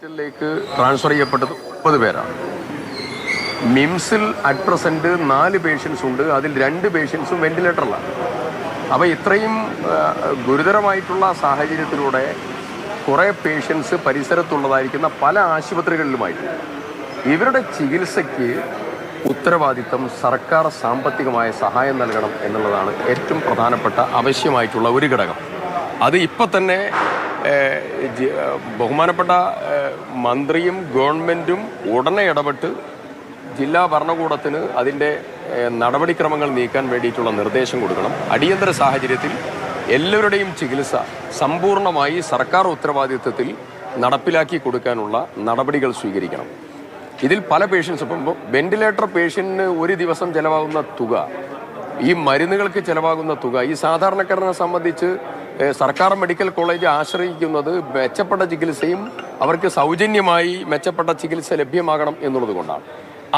ഹോസ്പിറ്റലിലേക്ക് ട്രാൻസ്ഫർ ചെയ്യപ്പെട്ടത് 30 പേരാണ്. മിംസിൽ അറ്റ് പ്രസന്റ് 4 പേഷ്യൻസ് ഉണ്ട്. അതിൽ 2 പേഷ്യൻസും വെന്റിലേറ്ററിലാണ്. അപ്പോൾ ഇത്രയും ഗുരുതരമായിട്ടുള്ള സാഹചര്യത്തിലൂടെ കുറേ പേഷ്യൻസ് പരിസരത്തുള്ളതായിരിക്കുന്ന പല ആശുപത്രികളിലുമായിട്ട് ഇവരുടെ ചികിത്സയ്ക്ക് ഉത്തരവാദിത്തം സർക്കാർ സാമ്പത്തികമായ സഹായം നൽകണം എന്നുള്ളതാണ് ഏറ്റവും പ്രധാനപ്പെട്ട ആവശ്യമായിട്ടുള്ള ഒരു ഘടകം. അത് ഇപ്പം തന്നെ ബഹുമാനപ്പെട്ട മന്ത്രിയും ഗവൺമെൻറ്റും ഉടനെ ഇടപെട്ട് ജില്ലാ ഭരണകൂടത്തിന് അതിൻ്റെ നടപടിക്രമങ്ങൾ നീക്കാൻ വേണ്ടിയിട്ടുള്ള നിർദ്ദേശം കൊടുക്കണം. അടിയന്തര സാഹചര്യത്തിൽ എല്ലാവരുടെയും ചികിത്സ സമ്പൂർണ്ണമായി സർക്കാർ ഉത്തരവാദിത്വത്തിൽ നടപ്പിലാക്കി കൊടുക്കാനുള്ള നടപടികൾ സ്വീകരിക്കണം. ഇതിൽ പല പേഷ്യൻസ് ഇപ്പം വെന്റിലേറ്റർ പേഷ്യൻറ്റിന് ഒരു ദിവസം ചിലവാകുന്ന തുക, ഈ മരുന്നുകൾക്ക് ചിലവാകുന്ന തുക, ഈ സാധാരണക്കാരനെ സംബന്ധിച്ച് സർക്കാർ മെഡിക്കൽ കോളേജ് ആശ്രയിക്കുന്നത് മെച്ചപ്പെട്ട ചികിത്സയും അവർക്ക് സൗജന്യമായി മെച്ചപ്പെട്ട ചികിത്സ ലഭ്യമാകണം എന്നുള്ളത് കൊണ്ടാണ്.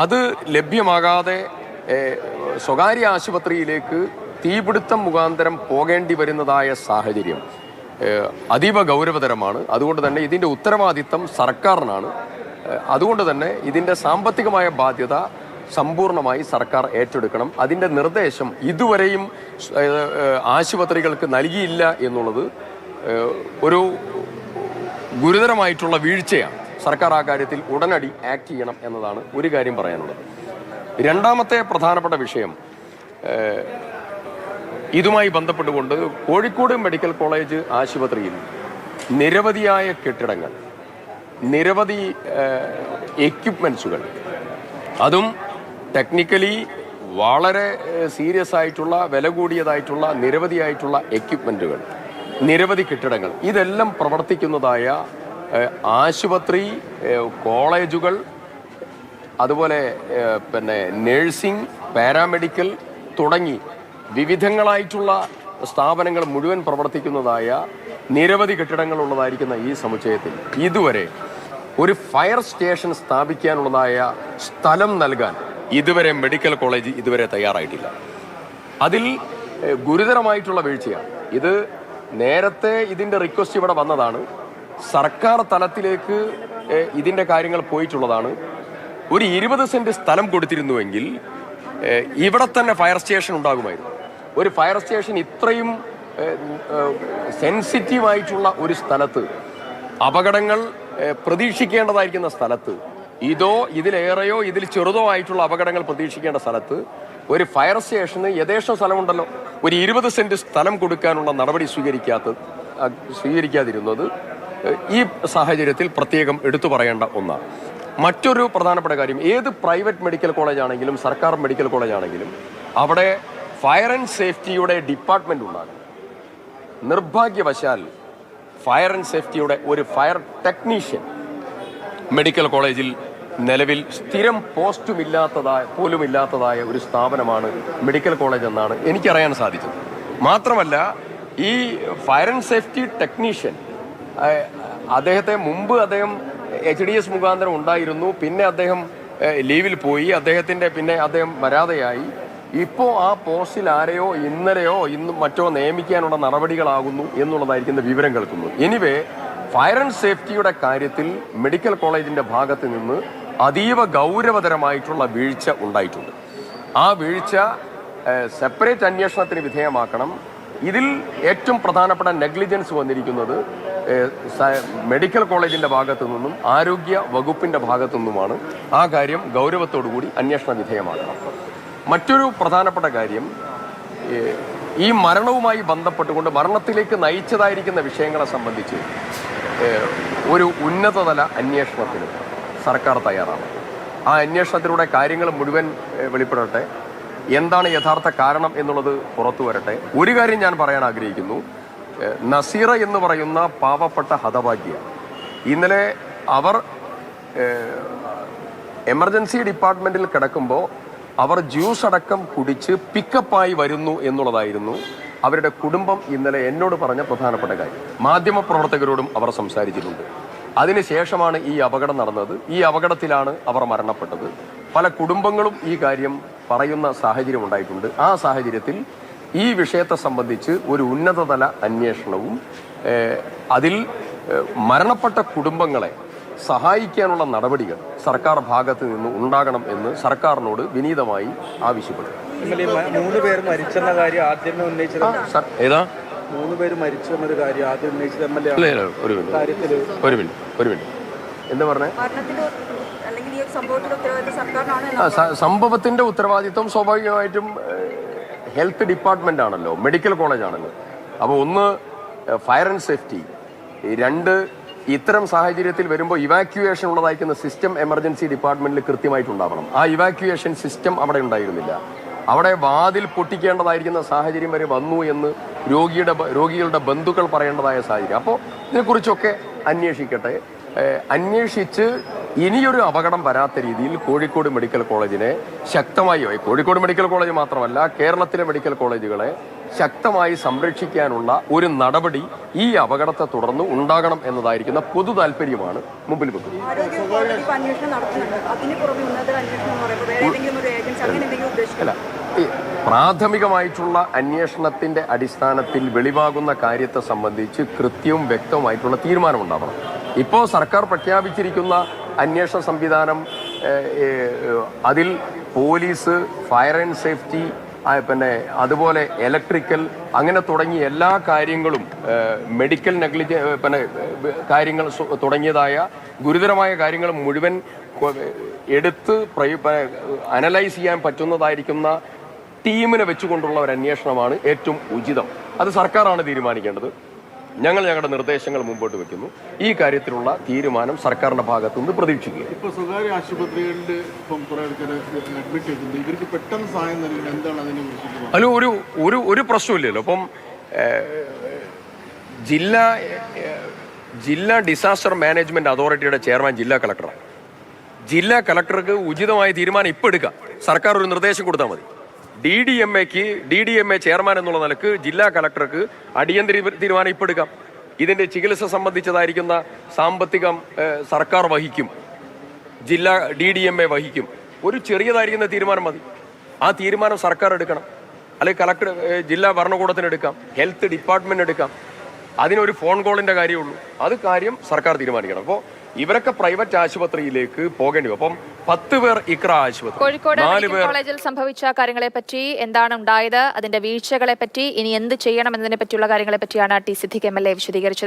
അത് ലഭ്യമാകാതെ സ്വകാര്യ ആശുപത്രിയിലേക്ക് തീപിടുത്തം മുഖാന്തരം പോകേണ്ടി വരുന്നതായ സാഹചര്യം അതീവ ഗൗരവതരമാണ്. അതുകൊണ്ട് തന്നെ ഇതിൻ്റെ ഉത്തരവാദിത്തം സർക്കാരിനാണ്. അതുകൊണ്ട് തന്നെ ഇതിൻ്റെ സാമ്പത്തികമായ ബാധ്യത സമ്പൂർണ്ണമായി സർക്കാർ ഏറ്റെടുക്കണം. അതിൻ്റെ നിർദ്ദേശം ഇതുവരെയും ആശുപത്രികൾക്ക് നൽകിയില്ല എന്നുള്ളത് ഒരു ഗുരുതരമായിട്ടുള്ള വീഴ്ചയാണ്. സർക്കാർ ആ കാര്യത്തിൽ ഉടനടി ആക്ട് ചെയ്യണം എന്നതാണ് ഒരു കാര്യം പറയാനുള്ളത്. രണ്ടാമത്തെ പ്രധാനപ്പെട്ട വിഷയം, ഇതുമായി ബന്ധപ്പെട്ടുകൊണ്ട് കോഴിക്കോട് മെഡിക്കൽ കോളേജ് ആശുപത്രിയിൽ നിരവധിയായ കെട്ടിടങ്ങൾ, നിരവധി എക്യുപ്മെൻസുകൾ, അതും ടെക്നിക്കലി വളരെ സീരിയസ് ആയിട്ടുള്ള വില കൂടിയതായിട്ടുള്ള നിരവധിയായിട്ടുള്ള എക്യുപ്മെൻറ്റുകൾ, നിരവധി കെട്ടിടങ്ങൾ, ഇതെല്ലാം പ്രവർത്തിക്കുന്നതായ ആശുപത്രി, കോളേജുകൾ, അതുപോലെ നേഴ്സിംഗ്, പാരാമെഡിക്കൽ തുടങ്ങി വിവിധങ്ങളായിട്ടുള്ള സ്ഥാപനങ്ങൾ മുഴുവൻ പ്രവർത്തിക്കുന്നതായ നിരവധി കെട്ടിടങ്ങളുള്ളതായിരിക്കുന്ന ഈ സമുച്ചയത്തിൽ ഇതുവരെ ഒരു ഫയർ സ്റ്റേഷൻ സ്ഥാപിക്കാനുള്ളതായ സ്ഥലം നൽകാൻ ഇതുവരെ മെഡിക്കൽ കോളേജ് ഇതുവരെ തയ്യാറായിട്ടില്ല. അതിൽ ഗുരുതരമായിട്ടുള്ള വീഴ്ചയാണ്. ഇത് നേരത്തെ ഇതിൻ്റെ റിക്വസ്റ്റ് ഇവിടെ വന്നതാണ്. സർക്കാർ തലത്തിലേക്ക് ഇതിൻ്റെ കാര്യങ്ങൾ പോയിട്ടുള്ളതാണ്. ഒരു 20 സെൻറ്റ് സ്ഥലം കൊടുത്തിരുന്നുവെങ്കിൽ ഇവിടെ തന്നെ ഫയർ സ്റ്റേഷൻ ഉണ്ടാകുമായിരുന്നു. ഒരു ഫയർ സ്റ്റേഷൻ ഇത്രയും സെൻസിറ്റീവായിട്ടുള്ള ഒരു സ്ഥലത്ത്, അപകടങ്ങൾ പ്രതീക്ഷിക്കേണ്ടതായിരിക്കുന്ന സ്ഥലത്ത്, ഇതോ ഇതിലേറെയോ ഇതിൽ ചെറുതോ ആയിട്ടുള്ള അപകടങ്ങൾ പ്രതീക്ഷിക്കേണ്ട സ്ഥലത്ത് ഒരു ഫയർ സ്റ്റേഷന് യഥേഷ്ട സ്ഥലമുണ്ടല്ലോ. ഒരു 20 സെൻറ്റ് സ്ഥലം കൊടുക്കാനുള്ള നടപടി സ്വീകരിക്കാതിരുന്നത് ഈ സാഹചര്യത്തിൽ പ്രത്യേകം എടുത്തു പറയേണ്ട ഒന്നാണ്. മറ്റൊരു പ്രധാനപ്പെട്ട കാര്യം, ഏത് പ്രൈവറ്റ് മെഡിക്കൽ കോളേജ് ആണെങ്കിലും സർക്കാർ മെഡിക്കൽ കോളേജ് ആണെങ്കിലും അവിടെ ഫയർ ആൻഡ് സേഫ്റ്റിയുടെ ഡിപ്പാർട്ട്മെന്റ് ഉണ്ടാകും. നിർഭാഗ്യവശാൽ ഫയർ ആൻഡ് സേഫ്റ്റിയുടെ ഒരു ഫയർ ടെക്നീഷ്യൻ മെഡിക്കൽ കോളേജിൽ നിലവിൽ സ്ഥിരം പോലുമില്ലാത്തതായ ഒരു സ്ഥാപനമാണ് മെഡിക്കൽ കോളേജ് എന്നാണ് എനിക്കറിയാൻ സാധിച്ചത്. മാത്രമല്ല, ഈ ഫയർ ആൻഡ് സേഫ്റ്റി ടെക്നീഷ്യൻ അദ്ദേഹം HDS മുഖാന്തരം ഉണ്ടായിരുന്നു. പിന്നെ അദ്ദേഹം ലീവിൽ പോയി. പിന്നെ അദ്ദേഹം വരാതെയായി. ഇപ്പോൾ ആ പോസ്റ്റിൽ ആരെയോ ഇന്നലെയോ ഇന്നും മറ്റോ നിയമിക്കാനുള്ള നടപടികളാകുന്നു എന്നുള്ളതായിരിക്കുന്ന വിവരം കേൾക്കുന്നു. എനിവേ, ഫയർ ആൻഡ് സേഫ്റ്റിയുടെ കാര്യത്തിൽ മെഡിക്കൽ കോളേജിൻ്റെ ഭാഗത്ത് നിന്ന് അതീവ ഗൗരവതരമായിട്ടുള്ള വീഴ്ച ഉണ്ടായിട്ടുണ്ട്. ആ വീഴ്ച സെപ്പറേറ്റ് അന്വേഷണത്തിന് വിധേയമാക്കണം. ഇതിൽ ഏറ്റവും പ്രധാനപ്പെട്ട നെഗ്ലിജൻസ് വന്നിരിക്കുന്നത് മെഡിക്കൽ കോളേജിൻ്റെ ഭാഗത്തു നിന്നും ആരോഗ്യ വകുപ്പിൻ്റെ ഭാഗത്തു നിന്നുമാണ്. ആ കാര്യം ഗൗരവത്തോടു കൂടി അന്വേഷണ വിധേയമാക്കണം. മറ്റൊരു പ്രധാനപ്പെട്ട കാര്യം, ഈ മരണവുമായി ബന്ധപ്പെട്ടുകൊണ്ട് മരണത്തിലേക്ക് നയിച്ചതായിരിക്കുന്ന വിഷയങ്ങളെ സംബന്ധിച്ച് ഒരു ഉന്നതതല അന്വേഷണത്തിന് സർക്കാർ തയ്യാറാണ്. ആ അന്വേഷണത്തിലൂടെ കാര്യങ്ങൾ മുഴുവൻ വെളിപ്പെടട്ടെ. എന്താണ് യഥാർത്ഥ കാരണം എന്നുള്ളത് പുറത്തു വരട്ടെ. ഒരു കാര്യം ഞാൻ പറയാൻ ആഗ്രഹിക്കുന്നു. നസീറ എന്ന് പറയുന്ന പാവപ്പെട്ട ഹതഭാഗ്യ, ഇന്നലെ അവർ എമർജൻസി ഡിപ്പാർട്ട്മെൻറ്റിൽ കിടക്കുമ്പോൾ അവർ ജ്യൂസ് അടക്കം കുടിച്ച് പിക്കപ്പായി വരുന്നു എന്നുള്ളതായിരുന്നു അവരുടെ കുടുംബം ഇന്നലെ എന്നോട് പറഞ്ഞ പ്രധാനപ്പെട്ട കാര്യം. മാധ്യമപ്രവർത്തകരോടും അവർ സംസാരിച്ചിട്ടുണ്ട്. അതിനുശേഷമാണ് ഈ അപകടം നടന്നത്. ഈ അപകടത്തിലാണ് അവർ മരണപ്പെട്ടത്. പല കുടുംബങ്ങളും ഈ കാര്യം പറയുന്ന സാഹചര്യം ഉണ്ടായിട്ടുണ്ട്. ആ സാഹചര്യത്തിൽ ഈ വിഷയത്തെ സംബന്ധിച്ച് ഒരു ഉന്നതതല അന്വേഷണവും അതിൽ മരണപ്പെട്ട കുടുംബങ്ങളെ സഹായിക്കാനുള്ള നടപടികൾ സർക്കാർ ഭാഗത്ത് നിന്ന് ഉണ്ടാകണം എന്ന് സർക്കാരിനോട് വിനീതമായി ആവശ്യപ്പെടും. 3 പേർ മരിച്ചെന്ന കാര്യം ആദ്യമേ ഉന്നയിച്ചത് ഏതാ 3 പേര് മരിച്ചു എന്നൊരു കാര്യം ആദ്യം ഉന്നയിച്ചത് ഒരു മിനിറ്റ് എന്താ പറഞ്ഞേ? സംഭവത്തിന്റെ ഉത്തരവാദിത്വം സ്വാഭാവികമായിട്ടും ഹെൽത്ത് ഡിപ്പാർട്ട്മെന്റ് ആണല്ലോ, മെഡിക്കൽ കോളേജ് ആണല്ലോ. അപ്പോൾ ഒന്ന് ഫയർ ആൻഡ് സേഫ്റ്റി, 2 ഇത്തരം സാഹചര്യത്തിൽ വരുമ്പോൾ ഇവാക്യുവേഷൻ ഉള്ളതായിരിക്കുന്ന സിസ്റ്റം എമർജൻസി ഡിപ്പാർട്ട്മെന്റിൽ കൃത്യമായിട്ടുണ്ടാവണം. ആ ഇവാക്യുവേഷൻ സിസ്റ്റം അവിടെ ഉണ്ടായിരുന്നില്ല. അവിടെ വാതിൽ പൊട്ടിക്കേണ്ടതായിരിക്കുന്ന സാഹചര്യം വരെ വന്നു എന്ന് രോഗികളുടെ ബന്ധുക്കൾ പറയേണ്ടതായ സാഹചര്യം. അപ്പോൾ ഇതിനെക്കുറിച്ചൊക്കെ അന്വേഷിക്കട്ടെ. അന്വേഷിച്ച് ഇനിയൊരു അപകടം വരാത്ത രീതിയിൽ കോഴിക്കോട് മെഡിക്കൽ കോളേജിനെ ശക്തമായി, കോഴിക്കോട് മെഡിക്കൽ കോളേജ് മാത്രമല്ല കേരളത്തിലെ മെഡിക്കൽ കോളേജുകളെ ശക്തമായി സംരക്ഷിക്കാനുള്ള ഒരു നടപടി ഈ അപകടത്തെ തുടർന്ന് ഉണ്ടാകണം എന്നതായിരിക്കുന്ന പൊതു താല്പര്യമാണ് മുമ്പിൽ വെക്കുന്നത്. അല്ല, പ്രാഥമികമായിട്ടുള്ള അന്വേഷണത്തിന്റെ അടിസ്ഥാനത്തിൽ വെളിവാകുന്ന കാര്യത്തെ സംബന്ധിച്ച് കൃത്യവും വ്യക്തവുമായിട്ടുള്ള തീരുമാനം ഉണ്ടാവണം. ഇപ്പോൾ സർക്കാർ പ്രഖ്യാപിച്ചിരിക്കുന്ന അന്വേഷണ സംവിധാനം, അതിൽ പോലീസ്, ഫയർ ആൻഡ് സേഫ്റ്റി, പിന്നെ അതുപോലെ ഇലക്ട്രിക്കൽ, അങ്ങനെ തുടങ്ങിയ എല്ലാ കാര്യങ്ങളും, മെഡിക്കൽ പിന്നെ കാര്യങ്ങൾ തുടങ്ങിയതായ ഗുരുതരമായ കാര്യങ്ങൾ മുഴുവൻ എടുത്ത് അനലൈസ് ചെയ്യാൻ പറ്റുന്നതായിരിക്കുന്ന ടീമിനെ വെച്ചുകൊണ്ടുള്ള ഒരു അന്വേഷണമാണ് ഏറ്റവും ഉചിതം. അത് സർക്കാരാണ് തീരുമാനിക്കേണ്ടത്. ഞങ്ങൾ ഞങ്ങളുടെ നിർദ്ദേശങ്ങൾ മുമ്പോട്ട് വെക്കുന്നു. ഈ കാര്യത്തിലുള്ള തീരുമാനം സർക്കാരിന്റെ ഭാഗത്തു നിന്ന് പ്രതീക്ഷിക്കുക. ഇപ്പോൾ സ്വകാര്യ ആശുപത്രികളിൽ ഇപ്പം കുറേ ആൾക്കാർ അഡ്മിറ്റ് ചെയ്തിട്ടുണ്ട്. ഇവർക്ക് പെട്ടെന്ന് സഹായം നൽകുന്നത് എന്താണ് അതിനെ കുറിച്ച്? അല്ല, ഒരു പ്രശ്നമില്ലല്ലോ. അപ്പം ജില്ലാ ഡിസാസ്റ്റർ മാനേജ്മെന്റ് അതോറിറ്റിയുടെ ചെയർമാൻ ജില്ലാ കളക്ടറാണ്. ജില്ലാ കളക്ടർക്ക് ഉചിതമായ തീരുമാനം ഇപ്പോൾ എടുക്കാം. സർക്കാർ ഒരു നിർദ്ദേശം കൊടുത്താൽ മതി. DDMA ചെയർമാൻ എന്നുള്ള നിലക്ക് ജില്ലാ കളക്ടർക്ക് അടിയന്തര തീരുമാനം ഇപ്പോൾ എടുക്കാം. ഇതിന്റെ ചികിത്സ സംബന്ധിച്ചതായിരിക്കുന്ന സാമ്പത്തികം സർക്കാർ വഹിക്കും, ജില്ലാ DDMA വഹിക്കും. ഒരു ചെറിയതായിരിക്കുന്ന തീരുമാനം മതി. ആ തീരുമാനം സർക്കാർ എടുക്കണം. അല്ലെങ്കിൽ കളക്ടർ, ജില്ലാ ഭരണകൂടത്തിന് എടുക്കാം, ഹെൽത്ത് ഡിപ്പാർട്ട്മെന്റ് എടുക്കാം. അതിനൊരു ഫോൺ കോളിന്റെ കാര്യമുള്ളൂ. അത് കാര്യം സർക്കാർ തീരുമാനിക്കണം. അപ്പോൾ ഇവരൊക്കെ പ്രൈവറ്റ് ആശുപത്രിയിലേക്ക് പോകേണ്ടി വരും. അപ്പം 10 പേർ ഇക്ര ആശുപത്രി, കോഴിക്കോട് മെഡിക്കൽ കോളേജിൽ സംഭവിച്ച കാര്യങ്ങളെ പറ്റി, എന്താണ് ഉണ്ടായത്, അതിന്റെ വീഴ്ചകളെ പറ്റി, ഇനി എന്ത് ചെയ്യണം എന്നതിനെ പറ്റിയുള്ള കാര്യങ്ങളെ പറ്റിയാണ് ടി സിദ്ദിഖ് MLA വിശദീകരിച്ചത്.